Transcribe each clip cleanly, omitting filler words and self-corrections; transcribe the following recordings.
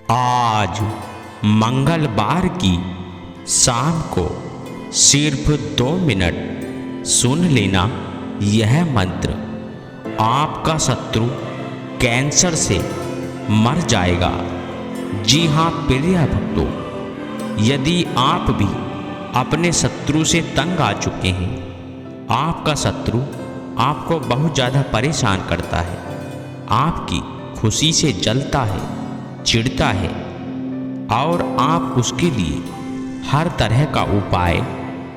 आज मंगलवार की शाम को सिर्फ 2 मिनट सुन लेना यह मंत्र। आपका शत्रु कैंसर से मर जाएगा। जी हाँ प्रिय भक्तों, यदि आप भी अपने शत्रु से तंग आ चुके हैं, आपका शत्रु आपको बहुत ज़्यादा परेशान करता है, आपकी खुशी से जलता है, चिढ़ता है और आप उसके लिए हर तरह का उपाय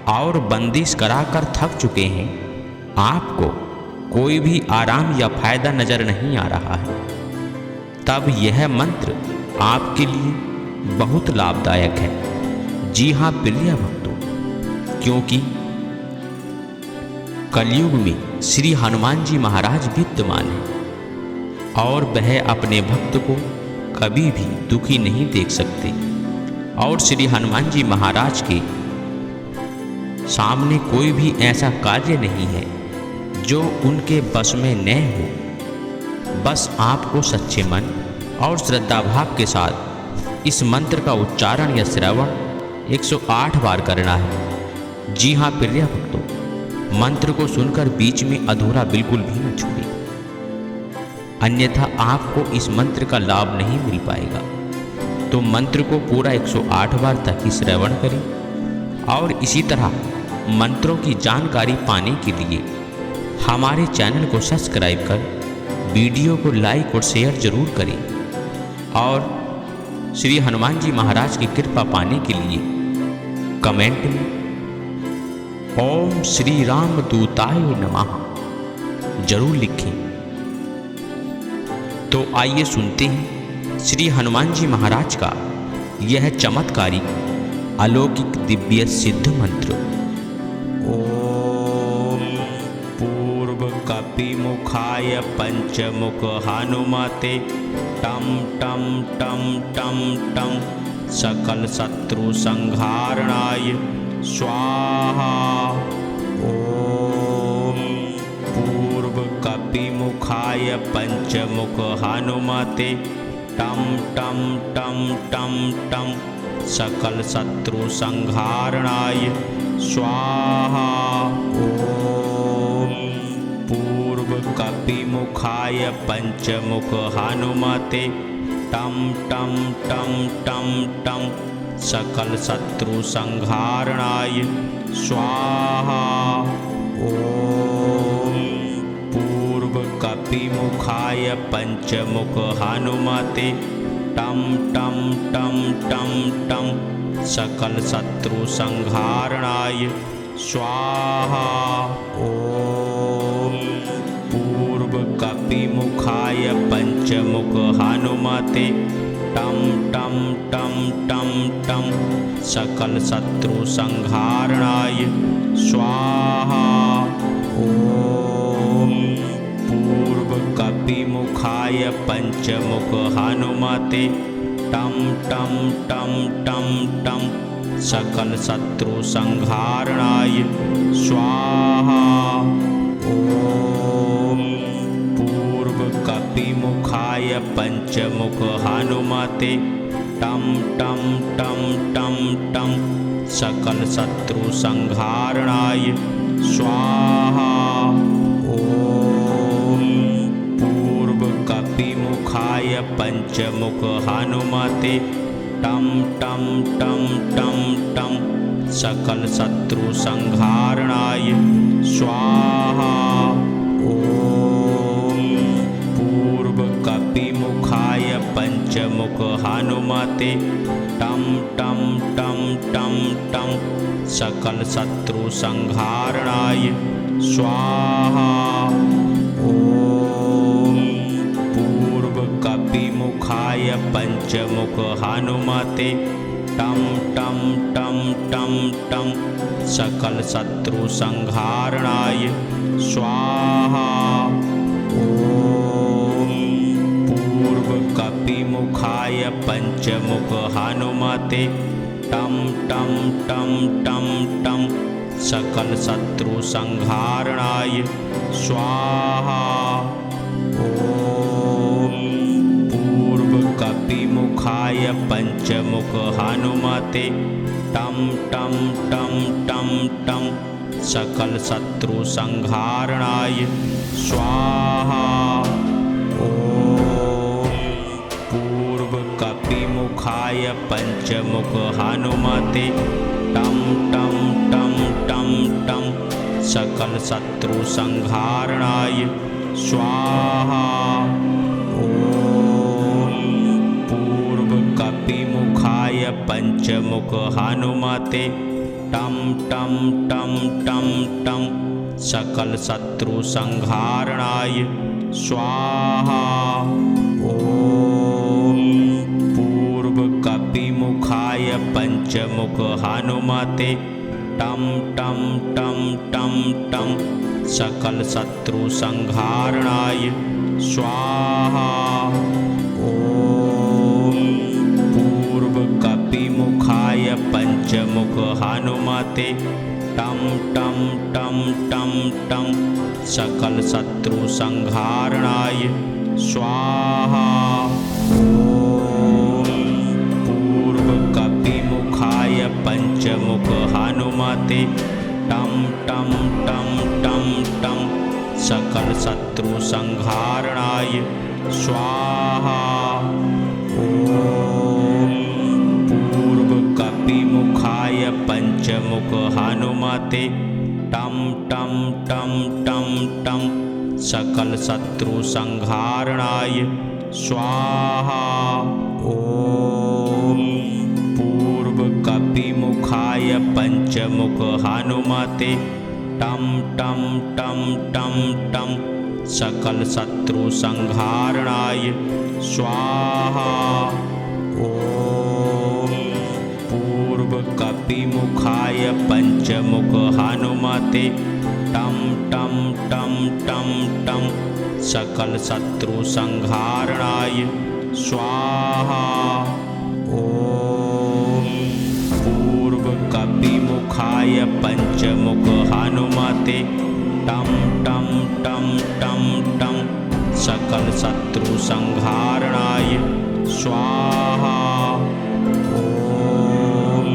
और बंदिश कराकर थक चुके हैं, आपको कोई भी आराम या फायदा नज़र नहीं आ रहा है, तब यह मंत्र आपके लिए बहुत लाभदायक है। जी हाँ प्रिय भक्तों, क्योंकि कलयुग में श्री हनुमान जी महाराज विद्यमान हैं और वह अपने भक्त को कभी भी दुखी नहीं देख सकते और श्री हनुमान जी महाराज के सामने कोई भी ऐसा कार्य नहीं है जो उनके बस में न हो। बस आपको सच्चे मन और श्रद्धा भाव के साथ इस मंत्र का उच्चारण या श्रवण 108 बार करना है। जी हाँ प्रिय भक्तों, मंत्र को सुनकर बीच में अधूरा बिल्कुल भी न छोड़ें, अन्यथा आपको इस मंत्र का लाभ नहीं मिल पाएगा। तो मंत्र को पूरा 108 बार तक ही श्रवण करें और इसी तरह मंत्रों की जानकारी पाने के लिए हमारे चैनल को सब्सक्राइब कर वीडियो को लाइक और शेयर जरूर करें और श्री हनुमान जी महाराज की कृपा पाने के लिए कमेंट में ओम श्री राम दूताय नमः जरूर लिखें। तो आइए सुनते हैं श्री हनुमान जी महाराज का यह चमत्कारिक अलौकिक दिव्य सिद्ध मंत्र। ओम पूर्व कपिमुखाय पंचमुख हनुमते टम टम टम टम टम सकल शत्रु संहारणाय स्वाहा। ओम पूर्व कपिमुखाय पंचमुख हनुमते टम टम टम टम टम सकल शत्रु संहारणाय स्वाहा। ओम पूर्व कपिमुखाय पंचमुख हनुमते टम टम टम टम टम सकल शत्रु संहारणाय स्वाहा। ओम पूर्व कपिमुखाय पंचमुख हनुमते टम टम टम टम टम सकल शत्रु संहारणाय स्वाहा। ओम पूर्व कपिमुखाय पंचमुख हनुमते टम टम टम टम टम सकल शत्रु संहारणाय स्वाहा। ओम पूर्व कपिमुखाय पंचमुख हनुमते टम टम टम टम टम सकल शत्रु संहारणाय स्वाहा। ओम पूर्व कपिमुखाय पंचमुख हनुमते टम टम टम टम टम सकल शत्रु संहारणाय स्वाहा। ओम पूर्व कपिमुखाय पंचमुख हनुमते टम टम टम टम टम सकल शत्रु संहारणाय स्वाहा। ओम पूर्व कपिमुखाय पंचमुख हनुमते टम टम टम टम टम सकल शत्रु संहारणाय स्वाहा। ओम पूर्व कपिमुखाय पंचमुख हनुमते टम टम टम टम टम सकल शत्रु संहारणाय स्वाहा। ओम पूर्व कपिमुखाय पंचमुख हनुमते टम टम टम टम टम सकल शत्रु संहारणाय स्वाहा। ओम पूर्व कपिमुख मुखाय पंचमुख हनुमते टम टम टम टम टम सकल शत्रु संहारणाय स्वाहा। ओम पूर्व कपि मुखाय पंचमुख हनुमते टम टम टम टम टम सकल शत्रु संहारणाय स्वाहा। ओम पूर्व कपि मुखाय पंचमुख हनुमते टम टम टम टम टम सकल शत्रु संहारणाय स्वाहा। ओम पूर्व कपि मुखाय पंचमुख हनुमते टम टम टम टम टम सकल शत्रु संहारणाय स्वाहा। ओम पूर्व कपि मुखाय पंचमुख हनुमते टम टम टम टम टम सकल शत्रु संहारणाय स्वाहा। ओम पूर्व कपि मुखाय पंचमुख हनुमते टम टम टम टम टम सकल शत्रु संहारणाय स्वाहा। ओम पूर्व कपि मुखाय पंचमुख हनुमते टम टम टम टम टम सकल शत्रु संहारणाय स्वाहा। ओम पूर्व कपि मुखाय पंचमुख हनुमते टम टम टम टम टम सकल शत्रु संहारणाय स्वाहा। ओम पूर्व कपि मुखाय पंचमुख हनुमते टम टम टम टम टम सकल शत्रु संहारणाय स्वाहा। ओम पूर्व कपि मुखाय पंचमुख हनुमते टम टम टम टम टम सकल शत्रु संहारणाय स्वाहा। ओम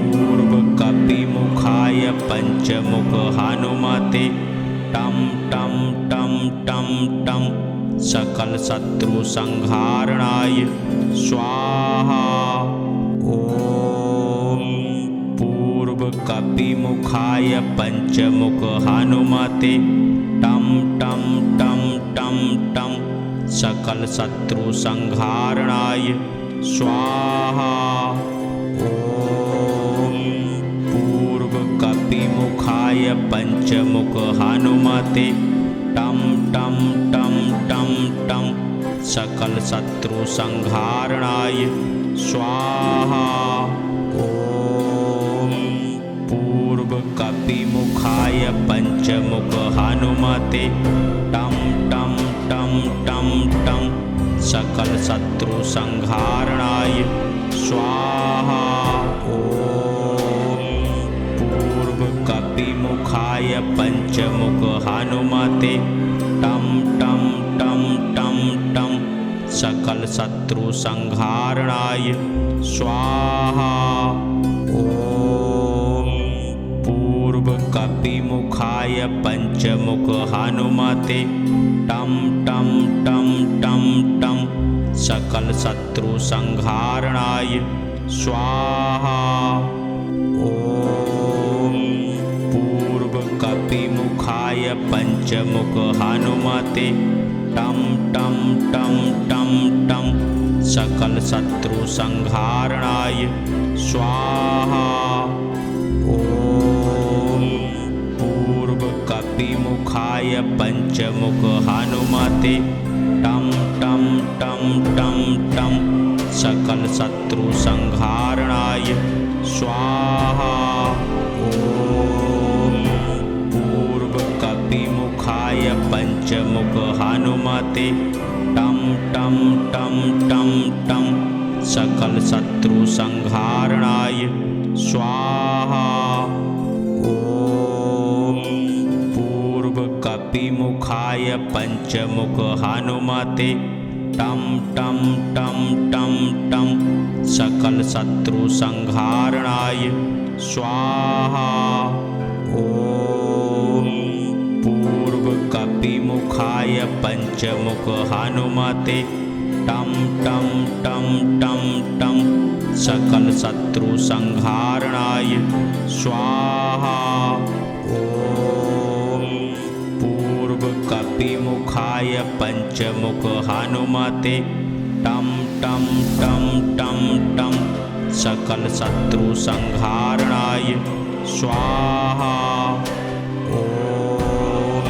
पूर्व कपि मुखाय पंचमुख हनुमते टम टम टम टम टम सकल शत्रु संहारणाय स्वाहा। ओम पूर्व कपि मुखाय पंचमुख हनुमते टम टम टम टम टम सकल शत्रु संहारणाय स्वाहा। ओम पूर्व कपि मुखाय पंचमुख हनुमते टम टम टम टम टम सकल शत्रु संहारणाय स्वाहा। ओम पूर्व कपि मुखाय पंचमुख हनुमते टम टम टम टम टम सकल शत्रु संहारणाय स्वाहा। ओम पूर्व कपि मुखाय पंचमुख हनुमते टम टम टम टम टम सकल शत्रु संहारणाय स्वाहा। ओम पूर्व कपि मुखाय पंचमुख हनुमते टम टम टम टम टम सकल शत्रु संहारणाय स्वाहा। ओम पूर्व कपि मुखाय पंचमुख हनुमते टम टम टम टम टम सकल शत्रु संहारणाय स्वाहा। ओम पूर्व कपि मुखाय पंचमुख हनुमते टम टम टम टम टम सकल शत्रु संहारणाय स्वाहा। ओम पूर्व कपि मुखाय पंचमुख हनुमते टम टम टम टम टम सकल शत्रु संहारणाय स्वाहा। ओम पूर्व कपि मुखाय पंचमुख हनुमते टम टम टम टम टम सकल शत्रु संहारणाय स्वाहा। ओम पूर्व कपिमुखाय पंचमुख हनुमते टम टम टम टम टम सकल शत्रु संहारणाय स्वाहा। ओम पूर्व कपिमुखाय पंचमुख हनुमते टम टम टम टम टम सकल शत्रु संहारणाय स्वाहा। ओम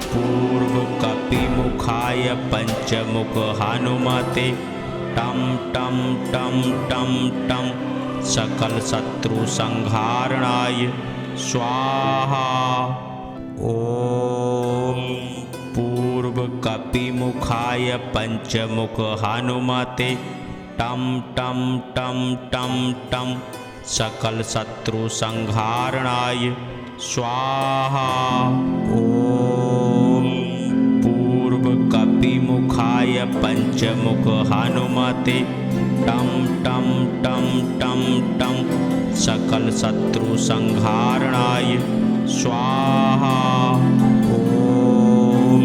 पूर्व कपिमुखाय पंचमुख हनुमते टम टम टम टम टम सकल शत्रु संहारणाय स्वाहा। ओम पूर्व कपिमुखाय पंचमुख हनुमते टम टम टम टम टम सकल शत्रु संहारणाय स्वाहा। ओम पूर्व कपिमुखाय पंचमुख हनुमते टम टम टम टम टम सकल शत्रु संहारणाय स्वाहा। ओम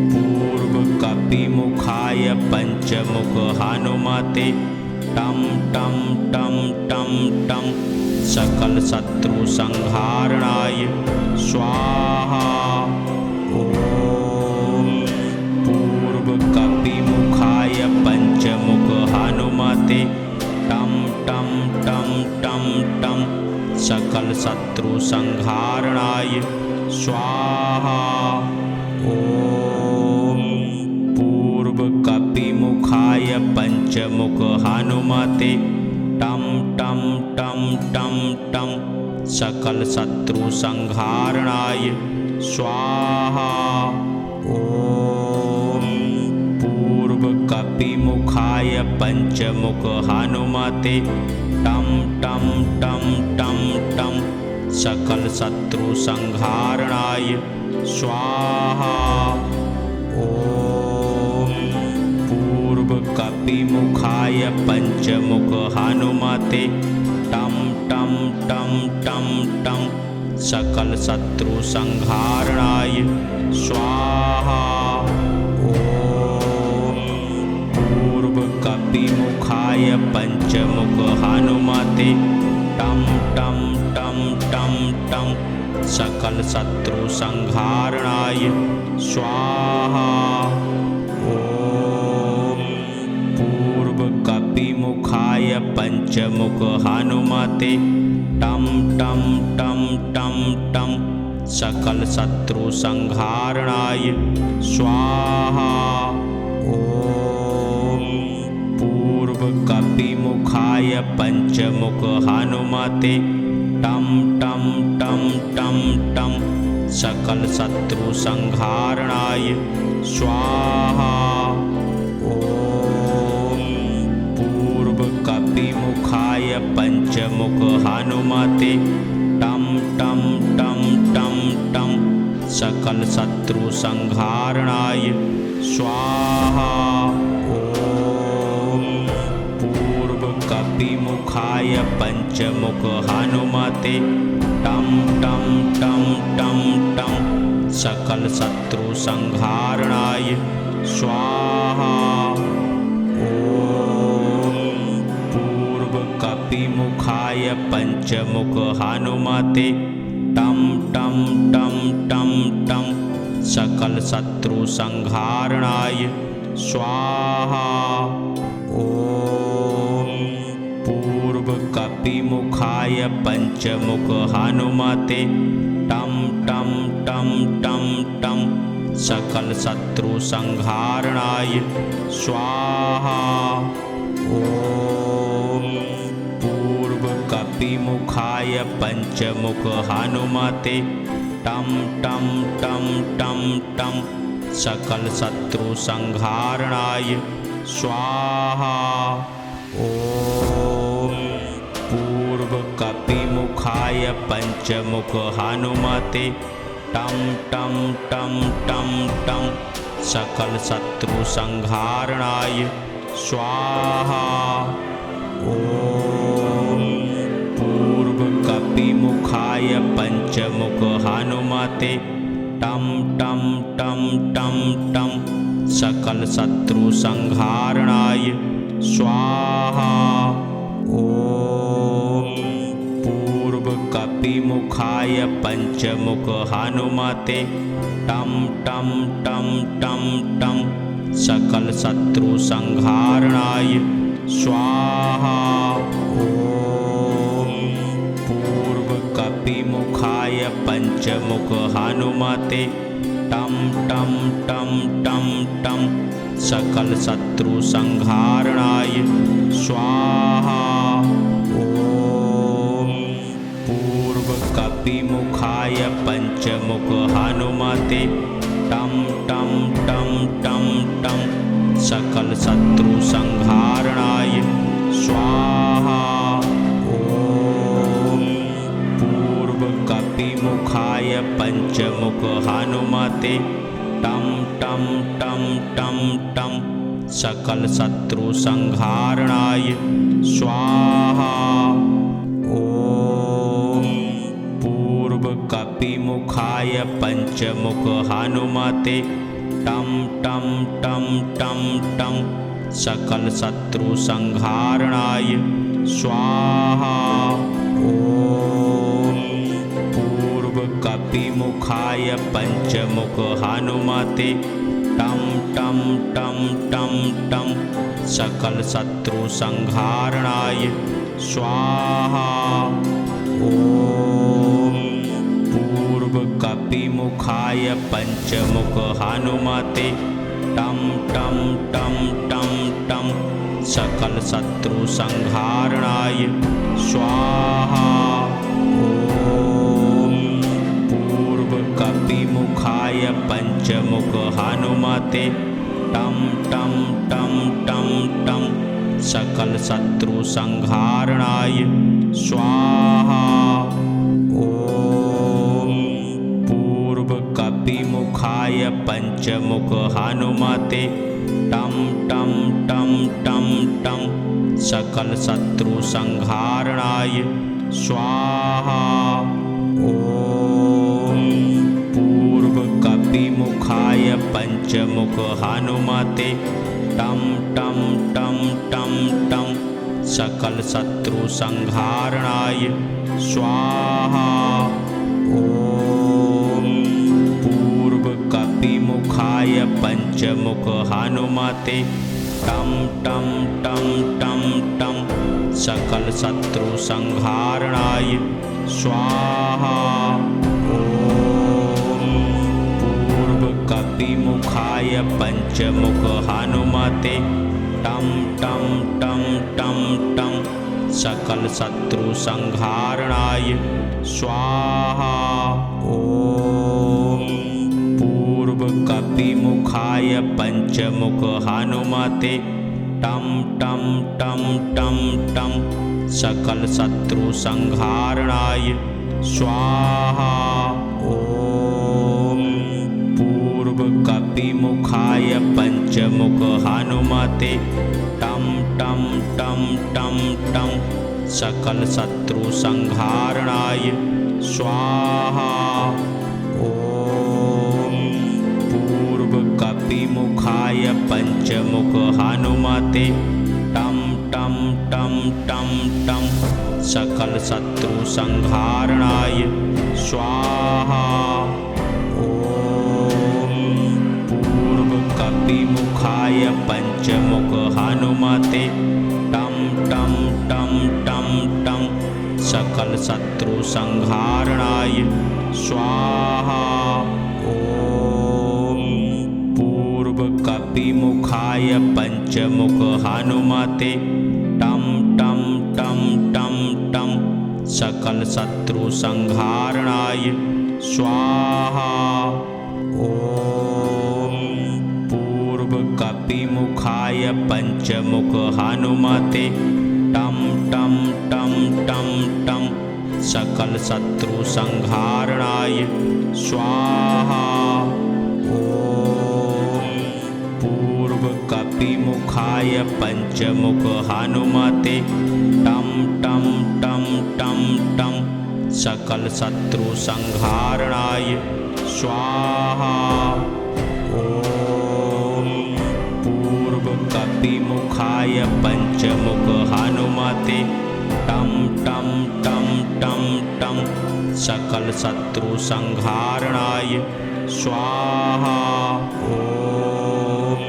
पूर्व कपिमुखाय पंचमुख हनुमते टम टम टम टम टम सकल शत्रु संहारणाय स्वाहा। ओम पूर्व कपिमुखाय पंचमुख हनुमते टम टम टम टम टम सकल शत्रु संहारणाय स्वाहा। ओम पूर्व कपिमुखाय पंचमुख हनुमते टम टम टम टम टम सकल शत्रु संहारणाय स्वाहा। ओम पूर्व कपिमुखाय पंचमुख हनुमते टम टम टम टम टम सकल शत्रु संहारणाय स्वाहा। ओम पूर्व कपिमुखाय पंचमुख हनुमते टम टम टम टम टम सकल शत्रु संहारणाय स्वाहा। ओम पूर्व कपिमुखाय पंचमुख हनुमते टम टम टम टम टम सकल शत्रु संहारणाय स्वाहा। ओम पूर्व कपिमुखाय पंचमुख हनुमते टम टम टम टम टम सकल शत्रु संहारणाय स्वाहा। ओम पूर्व कपिमुखाय पंचमुख हनुमते टम टम टम टम टम सकल शत्रु संहारणाय स्वाहा। ओम पूर्व कपिमुखाय पंचमुख हनुमते टम टम टम टम टम सकल शत्रु संहारणाय स्वाहा। ओम पूर्व कपिमुखाय पंचमुख हनुमते टम टम टम टम टम सकल शत्रु संहारणाय स्वाहा। ओम पूर्व कपिमुखाय पंचमुख हनुमते टम टम टम टम टम सकल शत्रु संहारणाय स्वाहा। ओम पूर्व कपिमुखाय पंचमुख हनुमते टम टम टम टम टम सकल शत्रु संहारणाय स्वाहा। ओम पूर्व कपिमुखाय पंचमुख हनुमते टम टम टम टम टम सकल शत्रु संहारणाय स्वाहा। ओम पूर्व कपिमुखाय पंचमुख हनुमते टम टम टम टम टम सकल शत्रु संहारणाय स्वाहा। ओम पूर्वकपिमुखाय पंचमुख हनुमते टम टम टम टम टम सकल शत्रु संहारणाय स्वाहा। ओम पूर्वकपिमुखाय पंचमुख हनुमते टम टम टम टम टम सकल शत्रु संहारणाय स्वाहा। ओम पूर्वकपिमुखाय पंचमुख हनुमते टम टम टम टम टम सकल शत्रु संहारणाय स्वाहा। ओम पूर्वकपिमुखाय पंचमुख हनुमते टम टम टम टम टम सकल शत्रु संहारणाय स्वाहा। ओम पूर्वकपिमुखाय पंचमुख हनुमते टम टम टम टम टम सकल शत्रु संहारणाय स्वाहा। ओम पूर्वकपिमुखाय पंचमुख हनुमते टम टम टम टम टम सकल शत्रु संहारणाय स्वाहा। ओम पूर्वकपिमुखाय पंचमुख हनुमते टम टम टम टम टम सकल शत्रु संहारणाय स्वाहा। ओम पूर्वकपिमुखाय पंचमुख हनुमते टम टम टम टम टम सकल शत्रु संहारणाय स्वाहा। ओम पूर्वकपिमुखाय पंचमुख हनुमते टम टम टम टम टम सकल शत्रु संहारणाय स्वाहा। ओम पूर्वकपिमुखाय पंचमुख हनुमते टम टम टम टम टम सकल शत्रु संहारणाय स्वाहा। ओम पूर्वकपिमुखाय पंचमुख हनुमते टम टम टम टम टम सकल शत्रु संहारणाय स्वाहा। ओम पूर्वकपिमुखाय पंचमुख हनुमते टम टम टम टम टम सकल शत्रु संहारणाय स्वाहा। ओम पूर्वकपिमुखाय पंचमुख हनुमते टम टम टम टम टम सकल शत्रु संहारणाय स्वाहा। ओम पूर्वकपिमुखाय पंचमुख हनुमते टम टम टम टम टम सकल शत्रु संहारणाय स्वाहा। ओम पूर्वकपिमुखाय पंचमुख हनुमते टम टम टम टम टम सकल शत्रु संहारणाय स्वाहा। ओम पूर्वकपिमुखाय पंचमुख हनुमते टम टम टम टम टम सकल शत्रु संहारणाय स्वाहा। ओम पूर्वकपिमुखाय पंचमुख हनुमते टम टम टम टम टम सकल शत्रु संहारणाय स्वाहा। ओम पूर्वकपिमुखाय पंचमुख हनुमते टम टम टम टम टम सकल शत्रु संहारणाय स्वाहा। ओम पूर्वकपिमुखाय पंचमुख हनुमते टम टम टम टम टम सकल शत्रु संहारणाय स्वाहा। ओम कपिमुखाय पंचमुख हनुमते टम टम टम टम टम सकल शत्रु संहारणाय स्वाहा। ओम पूर्व कपिमुखाय पंचमुख हनुमते टम टम टम टम टम सकल शत्रु संहारणाय स्वाहा। ओम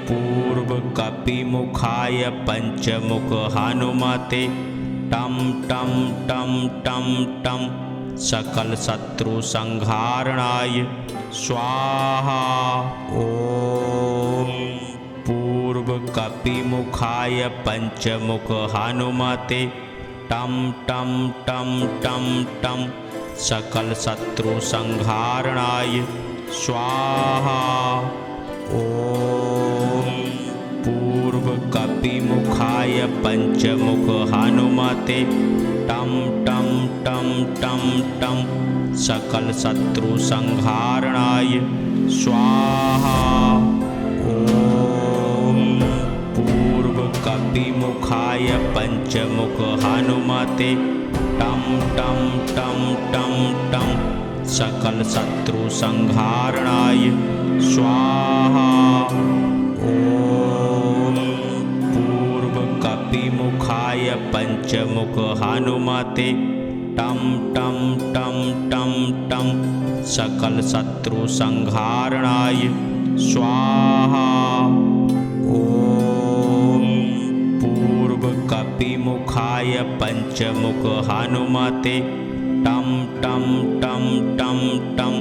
पूर्व कपिमुखाय पंचमुख हनुमते टम टम टम टम टम सकल शत्रु संहारणाय स्वाहा। ओम पूर्व कपिमुखाय पंचमुख हनुमते टम टम टम टम टम सकल शत्रु संहारणाय स्वाहा। ओम पूर्व कपिमुखाय पंचमुख हनुमते टम टम टम टम टम सकल शत्रु संहारणाय स्वाहा। ओम पूर्व कपिमुखाय पंचमुख हनुमते टम टम टम टम टम सकल शत्रु संहारणाय स्वाहा। ओम पूर्व कपिमुखाय पंचमुख हनुमते टम टम टम टम टम सकल शत्रु संहारणाय स्वाहा। ओम पूर्व कपिमुखाय पंचमुख हनुमते टम टम टम टम टम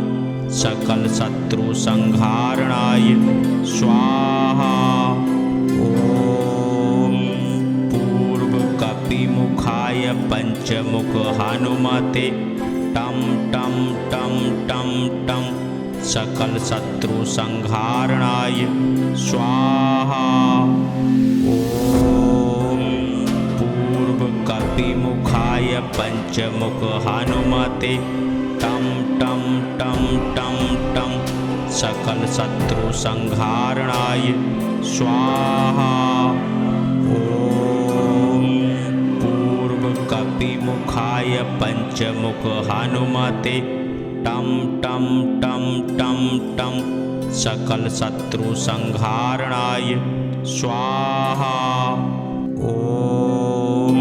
सकल शत्रु संहारणाय स्वाहा। ओम पूर्व कपिमुखाय पंचमुख हनुमते टम टम टम टम टम सकल शत्रु संहारणाय स्वाहा। ओम पूर्व कपिमुखाय पंचमुख हनुमते टम टम टम टम टम सकल शत्रु संहारणाय स्वाहा। ओम पूर्व कपिमुखाय पंचमुख हनुमते टम टम टम टम टम सकल शत्रु संहारणाय स्वाहा। ओम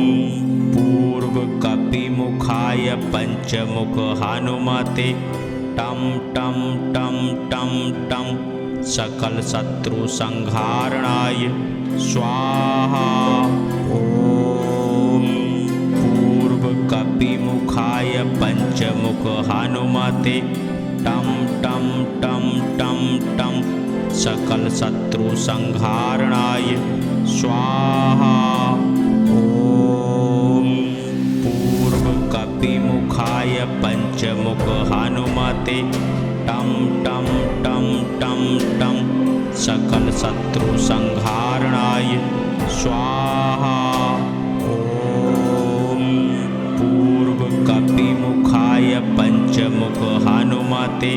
पूर्व कपिमुखाय पंचमुख हनुमते टम टम टम टम टम सकल शत्रु संहारणाय स्वाहा। ओम पूर्व कपिमुखाय पंचमुख हनुमते टम टम टम टम टम सकल शत्रु संहारणाय स्वाहा। ओम पूर्व कपिमुखाय पंचमुख हनुमते टम टम टम टम टम सकल शत्रु संहारणाय स्वाहा। ओम पूर्व कपिमुखाय पंचमुख हनुमते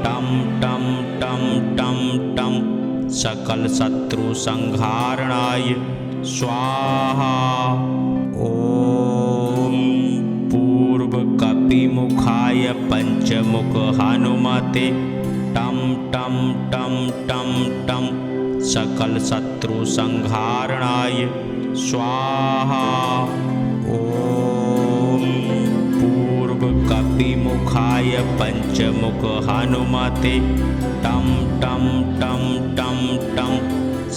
टम टम टम टम टम सकल शत्रु संहारणाय स्वाहा। ओम पूर्व कपिमुखाय पंचमुख हनुमते टम टम टम टम टम सकल शत्रु संहारणाय स्वाहा। ओम पूर्व कपिमुखाय पंचमुख हनुमते टम टम टम टम टम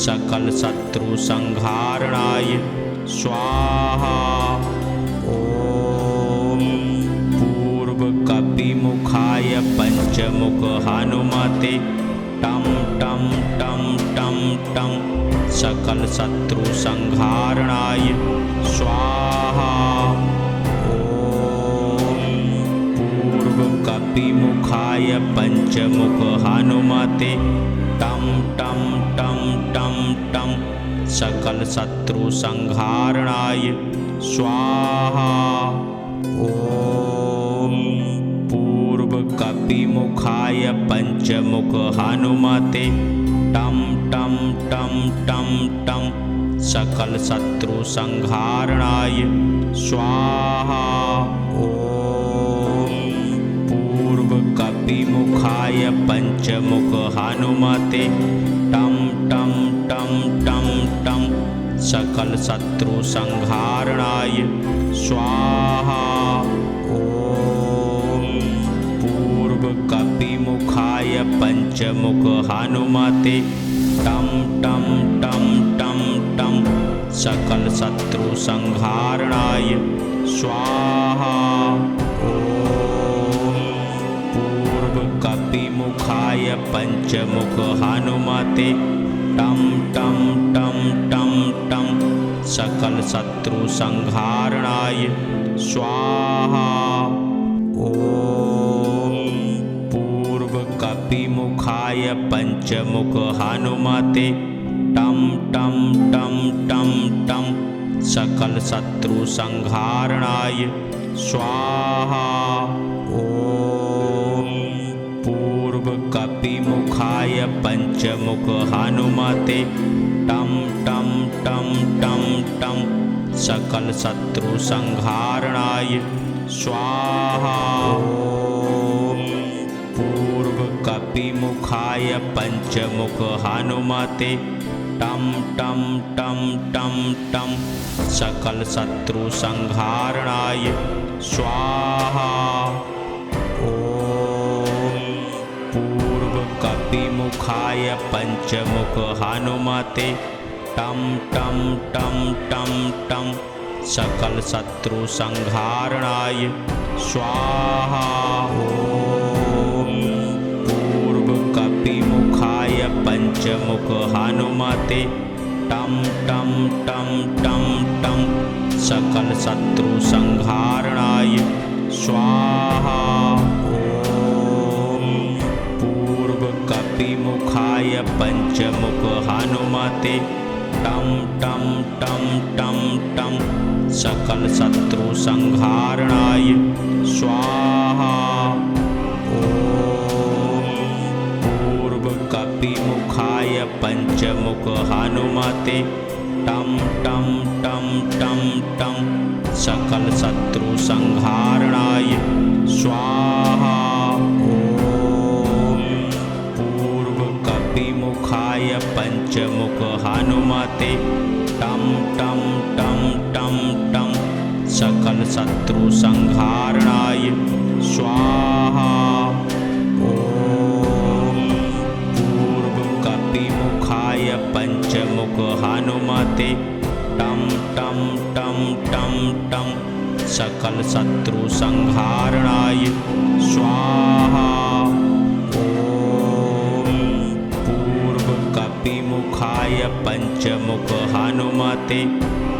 सकल शत्रु संहारणाय स्वाहा। ओम पूर्व कपिमुखाय पंचमुख हनुमते टम टम टम टम टम सकल शत्रु संहारणाय स्वाहा। ओम पूर्व कपिमुखाय पंचमुख हनुमते टम टम टम टम टम सकल शत्रु संहारणाय स्वाहा। ओम पूर्व कपिमुखाय पंचमुख हनुमते टम टम टम टम टम सकल शत्रु संहारणाय स्वाहा। ओम पूर्व कपिमुखाय पंचमुख हनुमते टम टम टम टम टम सकल शत्रु संहारणाय स्वाहा। ओम पूर्व कपिमुखाय पंचमुख हनुमते टम टम टम टम टम सकल शत्रु संहारणाय स्वाहा। ओम पूर्व कपिमुखाय पंचमुख हनुमते टम टम टम टम टम सकल शत्रु संहारणाय स्वाहा। ओम पूर्व कपिमुखाय पंचमुख हनुमते टम टम टम टम टम सकल शत्रु संहारणाय स्वाहा। ओम पूर्व कपिमुखाय पंचमुख हनुमते टम टम टम टम टम सकल शत्रु संहारणाय स्वाहा। ओम पूर्व कपिमुखाय पंचमुख हनुमते टम टम टम टम टम सकल शत्रु संहारणाय स्वाहा। ओम पूर्व कपिमुखाय पंचमुख हनुमते टम टम टम टम टम सकल शत्रु संहारणाय स्वाहा। ओम पूर्व कपिमुखाय पंचमुख हनुमते टम टम टम टम टम सकल शत्रु संहारणाय स्वाहा। ओम पूर्व कपिमुखाय पंचमुख हनुमते टम टम टम टम टम सकल शत्रु संहारणाय स्वाहा। ओम पूर्व कपिमुखाय पंचमुख हनुमते टम टम टम टम टम सकल शत्रु संहारणाय स्वाहा। ओम पूर्व कपिमुखाय पंचमुख हनुमते टम टम टम टम टम सकल शत्रु संहारणाय स्वाहा। ओम पूर्व कपिमुखाय पंचमुख हनुमते टम टम टम टम टम सकल शत्रु संहारणाय स्वाहा। ओम पूर्व कपिमुखाय पंचमुख हनुमते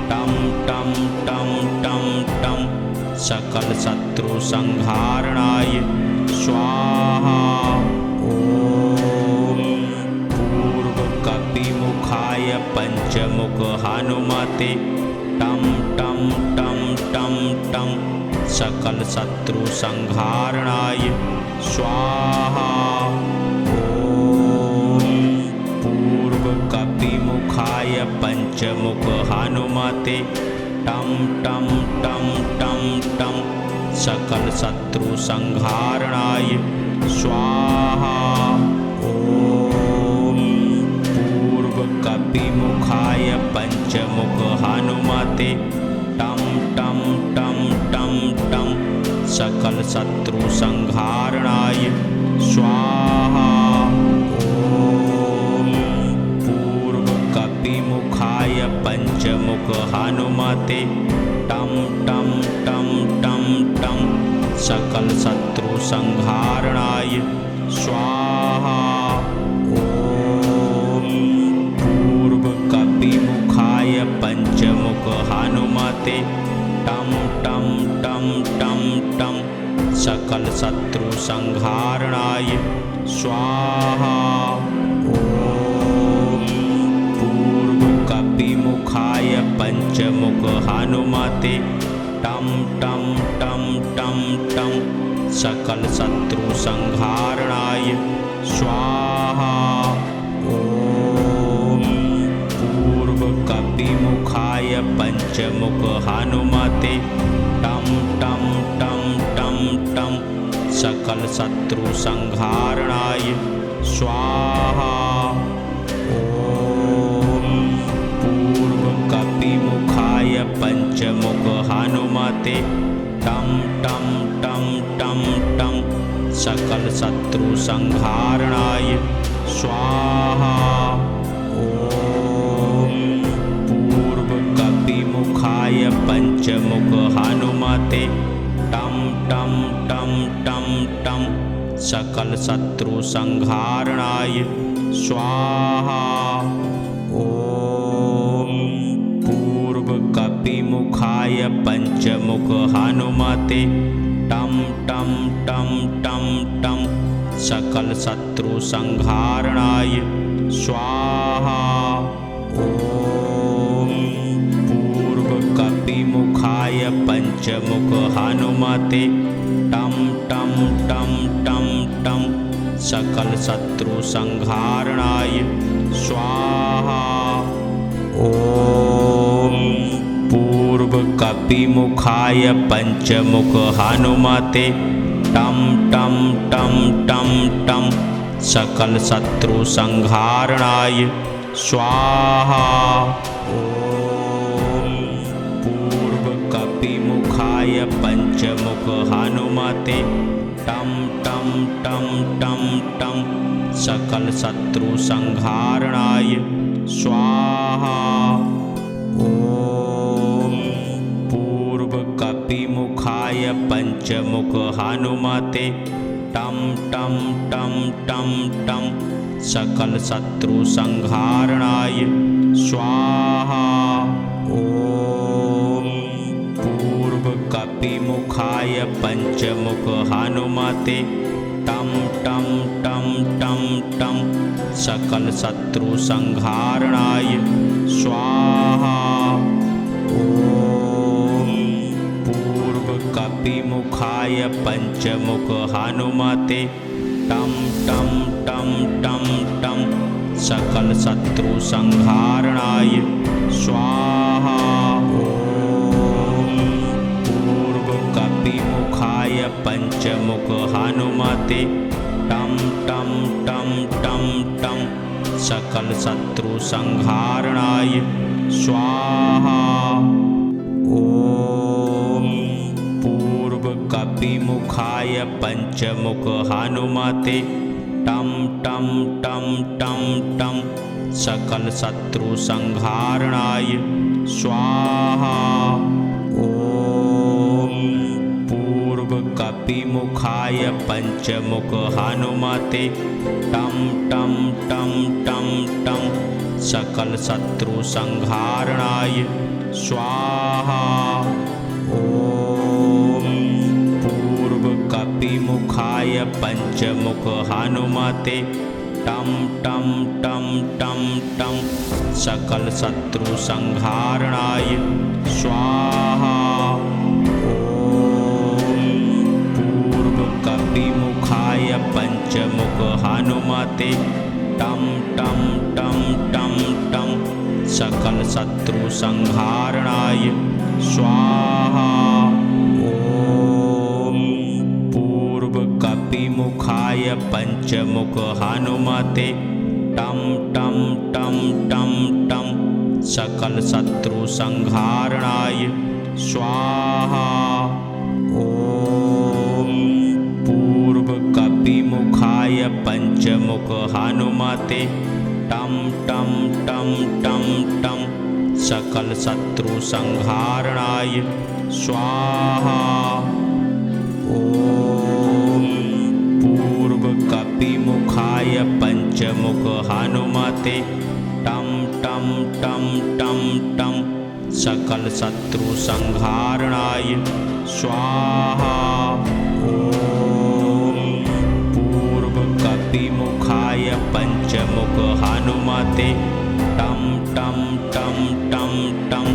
टम टम टम टम टम सकल शत्रु संहारणाय स्वाहा। ओम पूर्व कपिमुखाय पंचमुख हनुमते टम टम टम टम टम सकल शत्रु संहारणाय स्वाहा। ओम पूर्व कपिमुखाय पंचमुख हनुमते टम टम टम टम टम सकल शत्रु संहारणाय स्वाहा। ओम पूर्व कपिमुखाय पंचमुख हनुमते टम टम टम टम टम सकल शत्रु संहारणाय स्वाहा। ओम पूर्व कपिमुखाय पंचमुख हनुमते टम टम टम टम टम सकल शत्रु संहारणाय स्वाहा। ओम पूर्व कपिमुखाय पंचमुख हनुमते टम टम टम टम टम सकल शत्रु संहारणाय स्वाहा। ओम पूर्व कपिमुखाय पंचमुख हनुमते टम टम टम टम टम सकल शत्रु संहारणाय स्वाहा। ओम पंचमुख हनुमते टम टम टम टम टम सकल शत्रु संहारणाय स्वाहा। ओम पूर्व कपिमुखाय पंचमुख हनुमते टम टम टम टम टम सकल शत्रु संहारणाय स्वाहा। ओम पूर्व कपिमुखाय पंचमुख हनुमते टम टम टम टम टम सकल शत्रु संहारणाय स्वाहा। ओम पूर्व कपिमुखाय पंचमुख हनुमते टम टम टम टम टम सकल शत्रु संहारणाय स्वाहा। ओम पूर्व कपिमुखाय पंचमुख हनुमते टम टम टम टम टम सकल शत्रु संहारणाय स्वाहा। ओम पूर्व कपिमुखाय पंचमुख हनुमते टम टम टम टम टम सकल शत्रु संहारणाय स्वाहा। ओम पूर्व कपिमुखाय पंचमुख हनुमते टम टम टम टम टम सकल शत्रु संहारणाय स्वाहा। ओम पूर्व कपिमुखाय पंचमुख हनुमते टम टम टम टम टम सकल शत्रु संहारणाय स्वाहा। ओम पूर्व कपिमुखाय पंचमुख हनुमते टम टम टम टम टम सकल शत्रु संहारणाय स्वाहा। ओम पूर्व कपिमुखाय पंचमुख हनुमते टम टम टम टम टम सकल शत्रु संहारणाय स्वाहा। ओम पूर्व कपिमुखाय पंचमुख हनुमते टम टम टम टम टम सकल शत्रु संहारणाय स्वाहा। ओम पूर्व कपिमुखाय पंचमुख हनुमते टम टम टम टम टम सकल शत्रु संहारणाय स्वाहा। ओम पूर्व कपिमुखाय पंचमुख हनुमते टम टम टम टम टम सकल शत्रु संहारणाय स्वाहा। ओम पूर्व कपिमुखाय पंचमुख हनुमते टम टम टम टम टम सकल शत्रु संहारणाय स्वाहा। ओम पूर्व कपिमुखाय पंचमुख हनुमते टम टम टम टम टम सकल शत्रु संहारणाय स्वाहा। ओम पूर्व कपिमुखाय पंचमुख हनुमते टम टम टम टम टम सकल शत्रु संहारणाय स्वाहा। ओम पूर्व कपिमुखाय पंचमुख हनुमते टम टम टम टम टम सकल शत्रु संहारणाय स्वाहा। ओम पूर्व कपिमुखाय पंचमुख हनुमते टम टम टम टम टम सकल शत्रु संहारणाय स्वाहा। ओम पूर्व कपिमुखाय पंचमुख हनुमते टम टम टम टम टम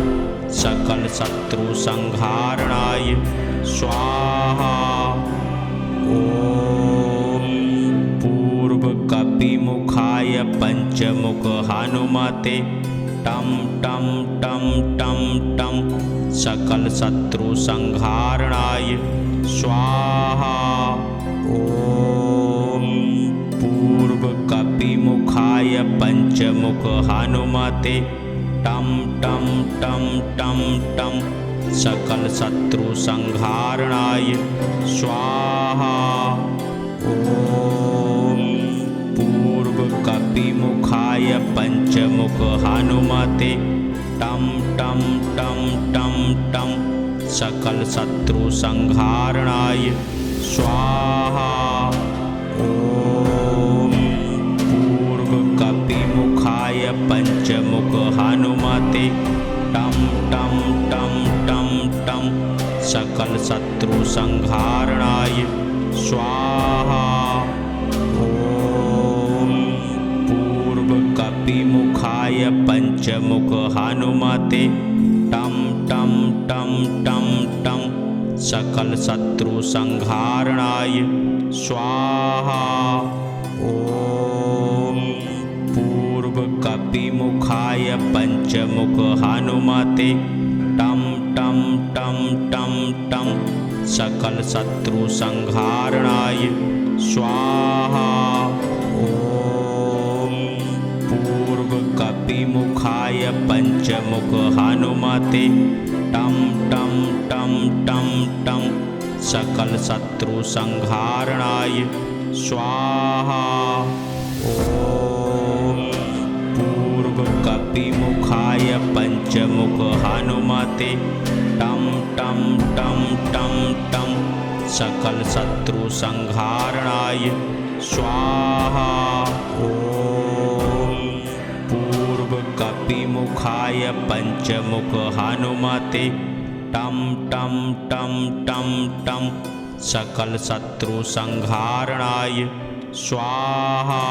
सकल शत्रु संहारणाय स्वाहा। ओम पूर्व कपिमुखाय पंचमुख हनुमते टम टम टम टम टम सकल शत्रु संहारणाय स्वाहा। ओम पूर्व कपिमुखाय पंचमुख हनुमते टम टम टम टम टम सकल शत्रु संहारणाय स्वाहा। ओम पूर्व कपिमुखाय पंचमुख हनुमते टम टम टम टम टम सकल शत्रु संहारणाय स्वाहा। ओम पूर्व कपिमुखाय पंचमुख हनुमते टम टम टम टम टम सकल शत्रु संहारणाय स्वाहा। ओम पूर्व कपिमुखाय पंचमुख हनुमते टम टम टम टम टम सकल शत्रु संहारणाय स्वाहा। ओम पूर्व कपिमुखाय पंचमुख हनुमते टम टम टम टम टम सकल शत्रु संहारणाय स्वाहा। ओम पूर्व कपिमुखाय पंचमुख हनुमते टम टम टम टम टम सकल शत्रु संहारणाय स्वाहा। ओम पूर्व कपिमुखाय पंचमुख हनुमते टम टम टम टम टम सकल शत्रु संहारणाय स्वाहा। ओम पूर्व कपिमुखाय पंचमुख हनुमते टम टम टम टम टम सकल शत्रु संहारणाय स्वाहा।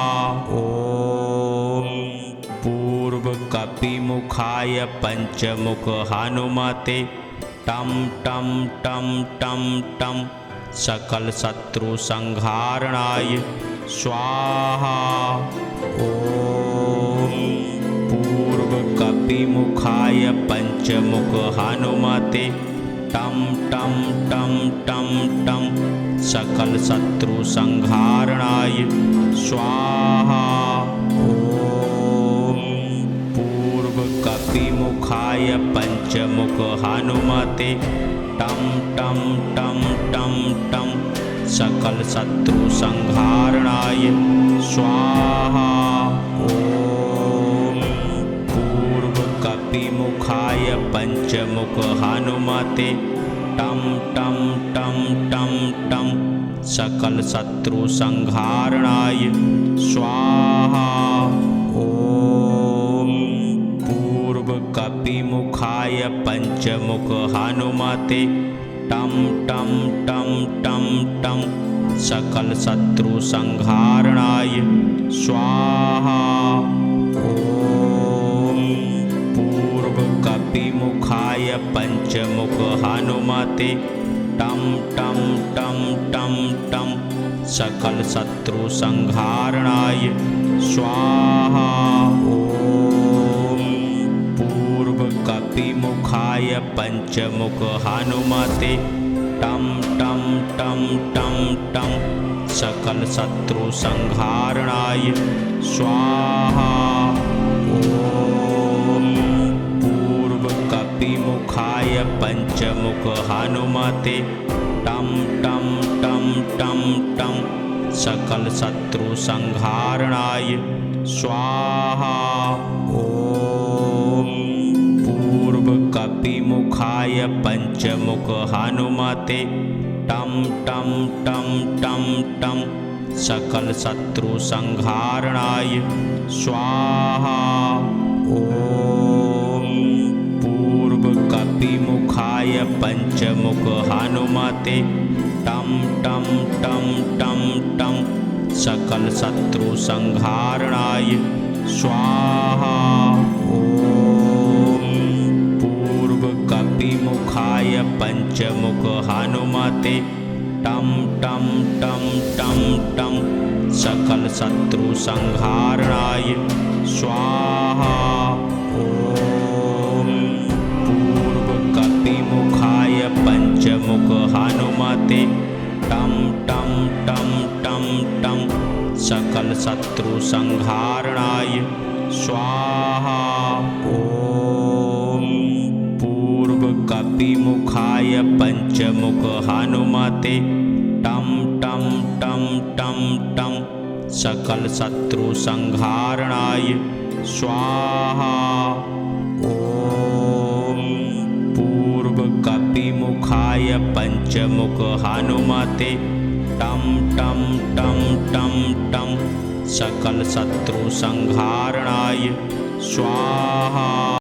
ओम पूर्व कपिमुखाय पंचमुख हनुमते टम टम टम टम टम सकल शत्रु संहारणाय स्वाहा। ओम पूर्व कपिमुखाय पंचमुख हनुमते टम टम टम टम टम सकल शत्रु संहारणाय स्वाहा। ओम पूर्व कपिमुखाय पंचमुख हनुमते टम टम टम टम टम सकल शत्रु संहारणाय स्वाहा। ओम पूर्व कपिमुखाय पंचमुख हनुमते टम टम टम टम टम सकल शत्रु संहारणाय स्वाहा। ओम पूर्व कपिमुखाय पंचमुख हनुमते टम टम टम टम टम सकल शत्रु संहारणाय स्वाहा। ओम पूर्व कपिमुखाय पंचमुख हनुमते टम टम टम टम टम सकल शत्रु संहारणाय स्वाहा। ओम पूर्व कपिमुखाय पंचमुख हनुमते टम टम टम टम टम सकल शत्रु संहारणाय स्वाहा। ओम पूर्व कपिमुखाय पंचमुख हनुमते टम टम टम टम टम सकल शत्रु संहारणाय स्वाहा। ओम पूर्व कपिमुखाय पंचमुख हनुमते टम टम टम टम टम सकल शत्रु संहारणाय स्वाहा। ओम पूर्व कपिमुखाय पंचमुख हनुमते टम टम टम टम टम सकल शत्रु संहारणाय स्वाहा। ओम पूर्व कपिमुखाय पंचमुख हनुमते टम टम टम टम टम सकल शत्रु संहारणाय स्वाहा। ओम पंचमुख हनुमते टम टम टम टम टम सकल शत्रु संहारणाय स्वाहा। ओम पूर्व कपिमुखाय पंचमुख हनुमते टम टम टम टम टम सकल शत्रु संहारणाय स्वाहा। ओम पूर्व कपिमुखाय पंचमुख हनुमते टम टम टम टम टम सकल शत्रु संहारणाय स्वाहा।